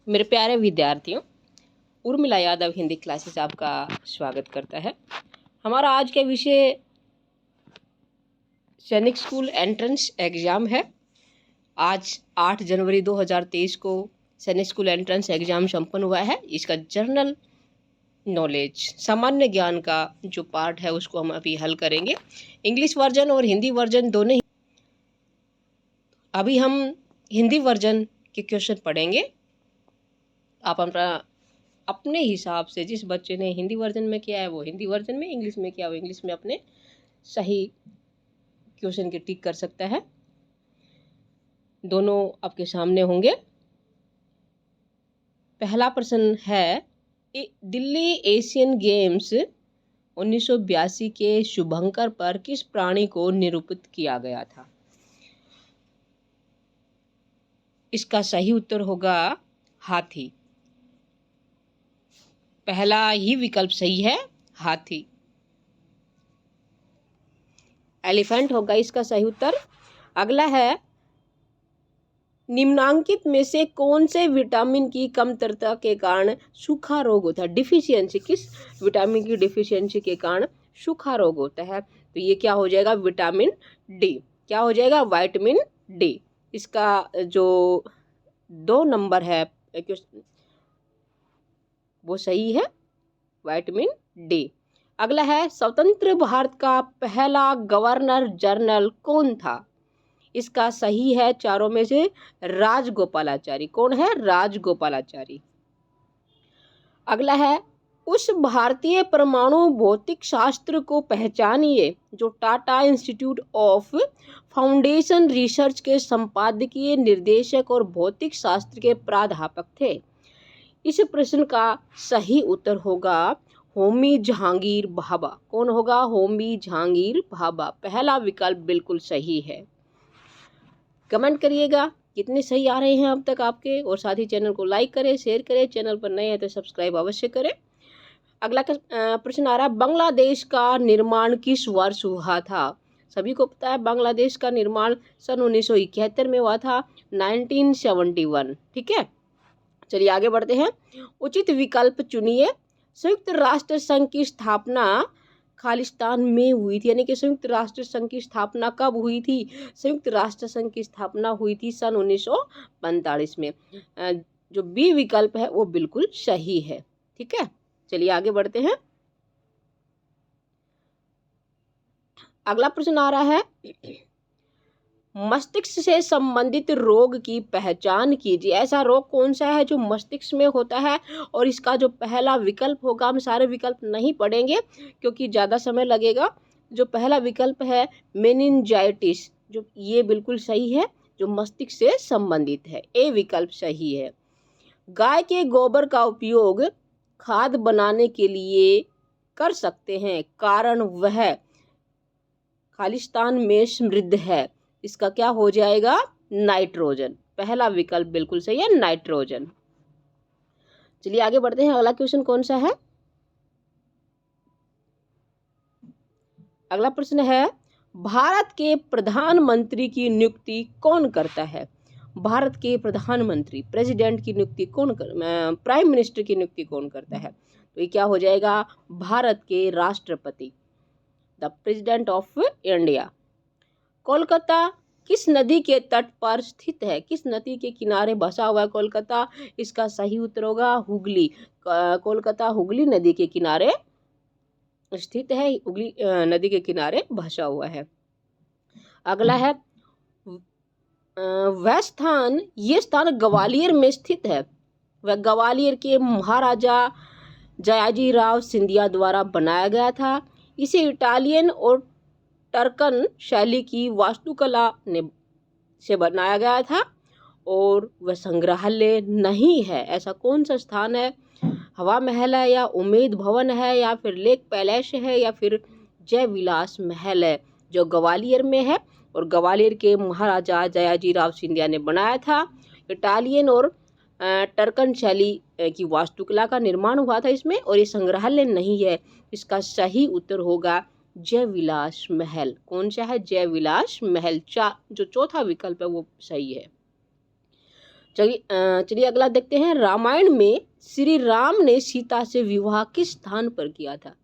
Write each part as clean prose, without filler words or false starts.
मेरे प्यारे विद्यार्थियों, उर्मिला यादव हिंदी क्लासेस आपका स्वागत करता है। हमारा आज का विषय सैनिक स्कूल एंट्रेंस एग्ज़ाम है। आज 8 जनवरी 2023 को सैनिक स्कूल एंट्रेंस एग्ज़ाम संपन्न हुआ है। इसका जनरल नॉलेज सामान्य ज्ञान का जो पार्ट है उसको हम अभी हल करेंगे। इंग्लिश वर्जन और हिंदी वर्जन दोनों ही। अभी हम हिंदी वर्जन के क्वेश्चन पढ़ेंगे। आप अपने हिसाब से जिस बच्चे ने हिंदी वर्जन में किया है वो हिंदी वर्जन में, इंग्लिश में किया वो इंग्लिश में अपने सही क्वेश्चन के टिक कर सकता है। दोनों आपके सामने होंगे। पहला प्रश्न है, दिल्ली एशियन गेम्स 1982 के शुभंकर पर किस प्राणी को निरूपित किया गया था? इसका सही उत्तर होगा हाथी। पहला ही विकल्प सही है, हाथी। एलिफेंट होगा इसका सही उत्तर। अगला है, निम्नांकित में से कौन से विटामिन की कमतरता के कारण सूखा रोग होता है? डिफिशियंसी, किस विटामिन की डिफिशियंसी के कारण सूखा रोग होता है? तो ये क्या हो जाएगा? Vitamin D. क्या हो जाएगा? Vitamin D. इसका जो 2 नंबर है वो सही है, विटामिन डी। अगला है, स्वतंत्र भारत का पहला गवर्नर जनरल कौन था? इसका सही है चारों में से राजगोपालाचारी। कौन है? राजगोपालाचारी। अगला है, उस भारतीय परमाणु भौतिक शास्त्र को पहचानिए जो Tata institute of foundation research के संपादकीय निर्देशक और भौतिक शास्त्र के प्राध्यापक थे। इस प्रश्न का सही उत्तर होगा होमी जहांगीर भाभा। कौन होगा? होमी जहांगीर भाभा। पहला विकल्प बिल्कुल सही है। कमेंट करिएगा कितने सही आ रहे हैं अब तक आपके, और साथ ही चैनल को लाइक करें, शेयर करें। चैनल पर नए हैं तो सब्सक्राइब अवश्य करें। अगला प्रश्न आ रहा है, बांग्लादेश का निर्माण किस वर्ष हुआ था? सभी को पता है बांग्लादेश का निर्माण सन 1971 में हुआ था, 1971। ठीक है, चलिए आगे बढ़ते हैं। उचित विकल्प चुनिए। संयुक्त राष्ट्र संघ की स्थापना खालिस्तान में हुई थी, यानी कि संयुक्त राष्ट्र संघ की स्थापना कब हुई थी? संयुक्त राष्ट्र संघ की स्थापना हुई थी सन 1945 में। जो बी विकल्प है वो बिल्कुल सही है। ठीक है, चलिए आगे बढ़ते हैं। अगला प्रश्न आ रहा है, मस्तिष्क से संबंधित रोग की पहचान कीजिए। ऐसा रोग कौन सा है जो मस्तिष्क में होता है? और इसका जो पहला विकल्प होगा, हम सारे विकल्प नहीं पढ़ेंगे क्योंकि ज़्यादा समय लगेगा। जो पहला विकल्प है मेनिंजाइटिस, जो ये बिल्कुल सही है, जो मस्तिष्क से संबंधित है। ए विकल्प सही है। गाय के गोबर का उपयोग खाद बनाने के लिए कर सकते हैं, कारण वह खालिस्तान में समृद्ध है। इसका क्या हो जाएगा? नाइट्रोजन। पहला विकल्प बिल्कुल सही है, नाइट्रोजन। चलिए आगे बढ़ते हैं। अगला क्वेश्चन कौन सा है? अगला प्रश्न है, भारत के प्रधानमंत्री की नियुक्ति कौन करता है? भारत के प्रधानमंत्री, प्रेसिडेंट की नियुक्ति प्राइम मिनिस्टर की नियुक्ति कौन करता है? तो ये क्या हो जाएगा? भारत के राष्ट्रपति, the president of India. Kolkata किस नदी के तट पर स्थित है? किस नदी के किनारे बसा हुआ है कोलकाता? इसका सही उत्तर होगा हुगली। कोलकाता हुगली नदी के किनारे स्थित है, हुगली नदी के किनारे बसा हुआ है। अगला है, वह स्थान, ये स्थान ग्वालियर में स्थित है। वह ग्वालियर के महाराजा जयाजी राव सिंधिया द्वारा बनाया गया था। इसे इटालियन और टर्कन शैली की वास्तुकला से बनाया गया था और वह संग्रहालय नहीं है। ऐसा कौन सा स्थान है? हवा महल है, या उम्मेद भवन है, या फिर लेक पैलेस है, या फिर जय विलास महल है, जो ग्वालियर में है और ग्वालियर के महाराजा जयाजी राव सिंधिया ने बनाया था। इटालियन और टर्कन शैली की वास्तुकला का निर्माण हुआ था इसमें, और ये संग्रहालय नहीं है। इसका सही उत्तर होगा जय विलास महल। कौन सा है? जय विलास महल। जो चौथा विकल्प है वो सही है। चलिए अगला देखते हैं। रामायण में श्री राम ने सीता से विवाह किस स्थान पर किया था?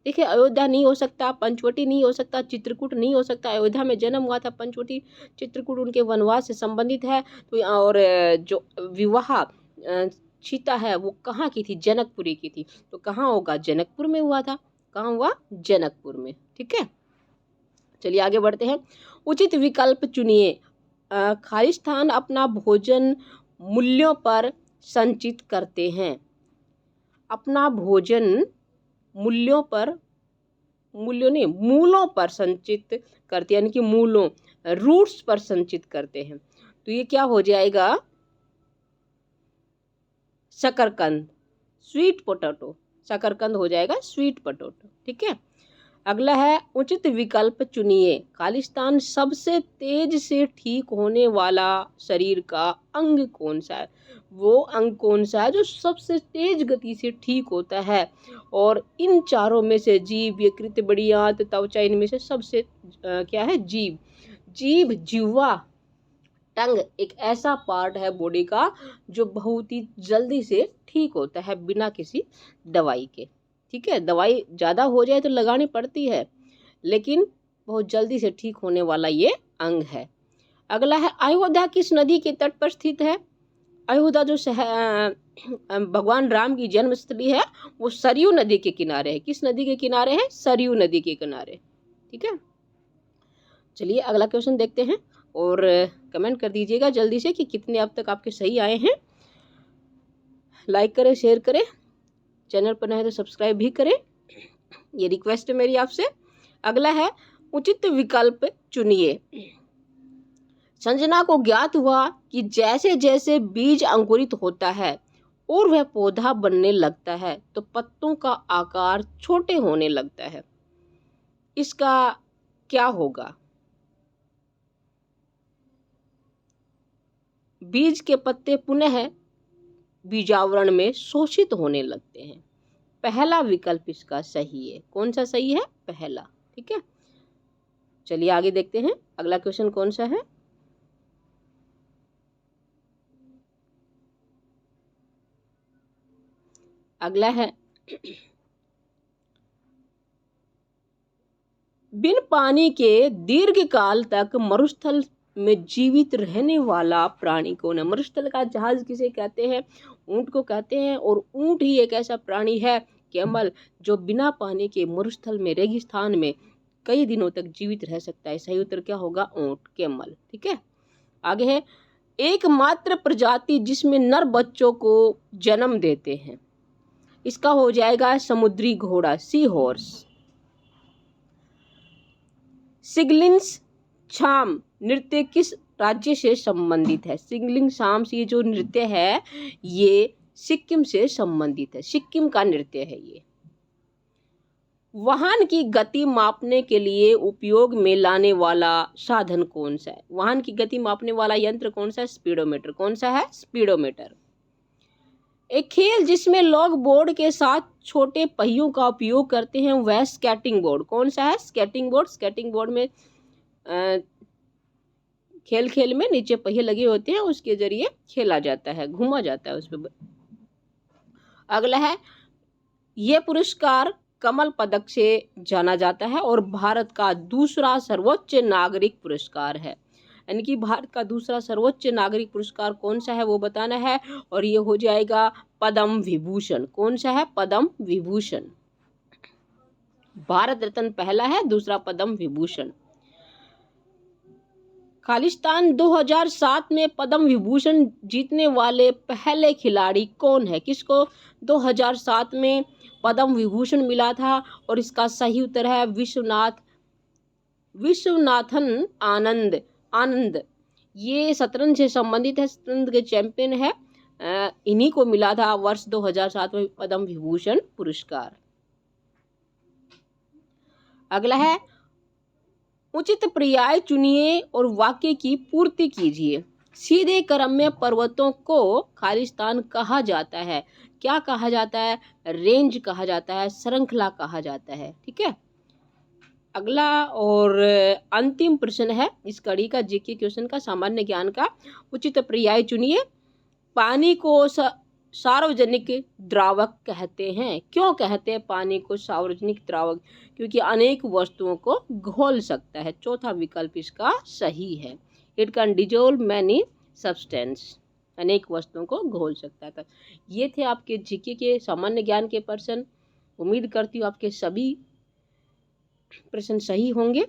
देखिए, अयोध्या नहीं हो सकता, पंचवटी नहीं हो सकता, चित्रकूट नहीं हो सकता। अयोध्या में जन्म हुआ था, पंचवटी चित्रकूट उनके वनवास से संबंधित है। तो और जो विवाह सीता है वो कहाँ की थी? जनकपुरी की थी। तो कहाँ होगा? जनकपुर में हुआ था। कहाँ हुआ? जनकपुर में। ठीक है, चलिए आगे बढ़ते हैं। उचित विकल्प चुनिए। खालिस्तान अपना भोजन मूल्यों पर संचित करते हैं। अपना भोजन मूल्यों पर संचित करते हैं, यानी कि मूलों, रूट्स पर संचित करते हैं। तो ये क्या हो जाएगा? शकरकंद, स्वीट पोटैटो। शकरकंद हो जाएगा स्वीट पोटैटो। ठीक है, अगला है उचित विकल्प चुनिए। खालिस्तान सबसे तेज से ठीक होने वाला शरीर का अंग कौन सा है? वो अंग कौन सा है जो सबसे तेज गति से ठीक होता है? और इन चारों में से जीभ, यकृत, बड़ियात, त्वचा, इनमें से सबसे क्या है? जीभ। जीभ, जिह्वा, टंग एक ऐसा पार्ट है बॉडी का जो बहुत ही जल्दी से ठीक होता है बिना किसी दवाई के। ठीक है, दवाई ज़्यादा हो जाए तो लगानी पड़ती है, लेकिन बहुत जल्दी से ठीक होने वाला ये अंग है। अगला है अयोध्या किस नदी के तट पर स्थित है? अयोध्या जो भगवान राम की जन्मस्थली है वो सरयू नदी के किनारे है। किस नदी के किनारे है? सरयू नदी के किनारे। ठीक है, चलिए अगला क्वेश्चन देखते हैं और कमेंट कर दीजिएगा जल्दी से कि कितने अब तक आपके सही आए हैं। लाइक करें, शेयर करें, चैनल पर नए हैं तो सब्सक्राइब भी करें, ये रिक्वेस्ट है मेरी आपसे। अगला है उचित विकल्प चुनिए। संजना को ज्ञात हुआ कि जैसे जैसे बीज अंकुरित होता है और वह पौधा बनने लगता है तो पत्तों का आकार छोटे होने लगता है। इसका क्या होगा? बीज के पत्ते पुनः बीजावरण में शोषित होने लगते हैं। पहला विकल्प इसका सही है। कौन सा सही है? पहला। ठीक है, चलिए आगे देखते हैं अगला क्वेश्चन कौन सा है। अगला है बिन पानी के दीर्घ काल तक मरुस्थल में जीवित रहने वाला प्राणी कौन है? मरुस्थल का जहाज किसे कहते हैं? ऊंट को कहते हैं। और ऊंट ही एक ऐसा प्राणी है, कैमल, जो बिना पानी के मरुस्थल में, रेगिस्तान में कई दिनों तक जीवित रह सकता है। सही उत्तर क्या होगा? ऊंट, कैमल। ठीक है, आगे है एकमात्र प्रजाति जिसमें नर बच्चों को जन्म देते हैं। इसका हो जाएगा समुद्री घोड़ा, सी हॉर्स। सिगलिंग्स छाम नृत्य किस राज्य से संबंधित है? सिगलिंग शाम से ये जो नृत्य है ये सिक्किम से संबंधित है। सिक्किम का नृत्य है ये। वाहन की गति मापने के लिए उपयोग में लाने वाला साधन कौन सा है? वाहन की गति मापने वाला यंत्र कौन सा है? स्पीडोमीटर। कौन सा है? स्पीडोमीटर। एक खेल जिसमें लोग बोर्ड के साथ छोटे पहियों का उपयोग करते हैं वह स्केटिंग बोर्ड। कौन सा है? Skating board. स्केटिंग बोर्ड में खेल में नीचे पहिए लगे होते हैं, उसके जरिए खेला जाता है, घूमा जाता है उस पर। अगला है ये पुरस्कार कमल पदक से जाना जाता है और भारत का दूसरा सर्वोच्च नागरिक पुरस्कार है। यानी कि भारत का दूसरा सर्वोच्च नागरिक पुरस्कार कौन सा है वो बताना है, और ये हो जाएगा पद्म विभूषण। कौन सा है? पद्म विभूषण। भारत रत्न पहला है, दूसरा पद्म विभूषण। खालिस्तान 2007 में पद्म विभूषण जीतने वाले पहले खिलाड़ी कौन है? किसको 2007 में पद्म विभूषण मिला था? और इसका सही उत्तर है विश्वनाथन आनंद। ये शतरंज से संबंधित है, शतरंज के चैंपियन है। इन्हीं को मिला था वर्ष 2007 में पद्म विभूषण पुरस्कार। अगला है उचित पर्याय चुनिए और वाक्य की पूर्ति कीजिए। सीधे क्रम में पर्वतों को खालिस्तान कहा जाता है। क्या कहा जाता है? रेंज कहा जाता है, श्रृंखला कहा जाता है। ठीक है, अगला और अंतिम प्रश्न है इस कड़ी का, जीके क्वेश्चन का, सामान्य ज्ञान का। उचित पर्याय चुनिए। पानी को सार्वजनिक द्रावक कहते हैं। क्यों कहते हैं पानी को सार्वजनिक द्रावक? क्योंकि अनेक वस्तुओं को घोल सकता है। चौथा विकल्प इसका सही है। It can dissolve many substance, अनेक वस्तुओं को घोल सकता था। ये थे आपके जीके के सामान्य ज्ञान के प्रश्न। उम्मीद करती हूँ आपके सभी प्रश्न सही होंगे।